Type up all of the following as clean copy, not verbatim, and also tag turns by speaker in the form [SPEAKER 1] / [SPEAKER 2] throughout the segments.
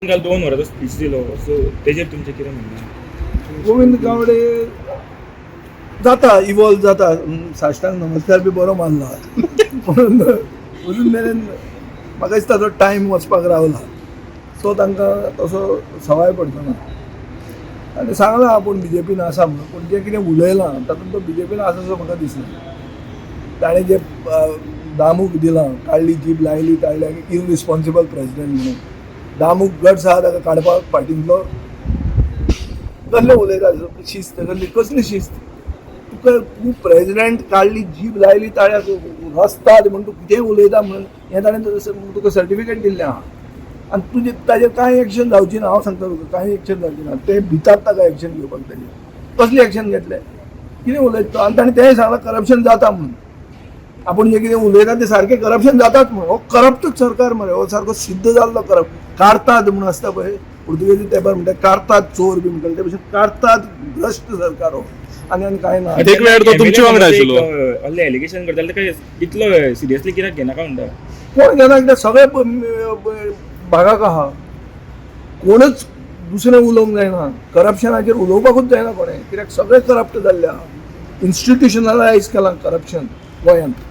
[SPEAKER 1] काल 2 वरांचो स्पीच दिलो सो तेजेर तुमचें कितें म्हणणें?
[SPEAKER 2] गोविंद गावडे जाता इवॉल्व जाता साश्टांग नमस्कार बी बरो मारला पूण अजून मेरेन म्हाका दिसता तो टायम वचपाक रावला सो तांकां तसो सवाय पडचो ना आनी सांगलां आपूण BJPन आसा म्हणून पूण जें कितें उलयलां तातूंत तो BJPन आसा असो म्हाका दिसना. ताणें जे दामूक दिलां काडली जीब लायली काडल्या इररिस्पॉन्सिबल प्रेसिडेंट म्हणून दामूक गट्स आहा ताका काडपाक पार्टींतलो कसले उलयता शिस्त कसली शिस्त तुका तूं प्रेसिडेंट काडली जीब लायली ताळ्याक रस्तात म्हण तूं कितें उलयता म्हणून हें ताणें तुका सर्टिफिकेट दिल्लें आहा आनी तुजें ताजेर कांय एक्शन जावची ना. हांव सांगता तुका कांय एक्शन जावची ना. ते भितात ताका एक्शन घेवपाक ताजेर कसली एक्शन घेतले कितें उलयता तो आनी ताणें तेंय सांगलां करप्शन जाता म्हणून. आपूण जें कितें उलयता तें सारकें करप्शन जाताच म्हणून. हो करप्टूच सरकार मरे हो सारको सिद्ध जाल्लो करप्ट कारतात म्हणून आसता पळय पुर्तुगेजी पेपर म्हणटा कारतात चोर बी म्हणटा ते भशेन कारतात भ्रश्ट सरकार हो आनी कांय ना.
[SPEAKER 3] एक वेळ तो तुमच्या वांगडा आशिल्लो
[SPEAKER 1] असले एलिगेशन करताले ताका इतलो सिरियसली कित्याक घेनाका म्हणटा?
[SPEAKER 2] कोण घेना कित्याक सगळे भागाक आहा कोणच दुसरें उलोवंक जायना. करप्शनाचेर उलोवपाकूच जायना कोणें कित्याक सगळे करप्ट जाल्ले आहा. इन्स्टिट्युशनलायज केलां करप्शन गोंयांत.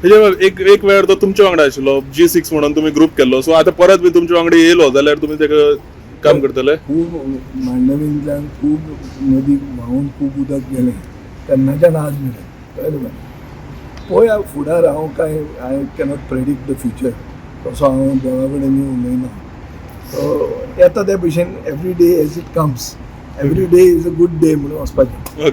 [SPEAKER 3] एक वेळ तो तुमच्या वांगडा आशिल्लो G6 म्हणून तुम्ही ग्रुप केल्लो सो आता परत बी तुमच्या वांगडा येयलो जाल्यार तुमी तेका काम करतले?
[SPEAKER 2] खूब मांडवींतल्यान खूब नदी व्हांवून खूब उदक गेलें तेन्नाच्यान आज मेरेन कळ्ळें तुका. पळोवया फुडार हांव कांय I cannot predict the future तसो हांव देवा कडेन उलयना. सो येता ते भशेन every day as it comes every day is a good day म्हणून वचपाचें.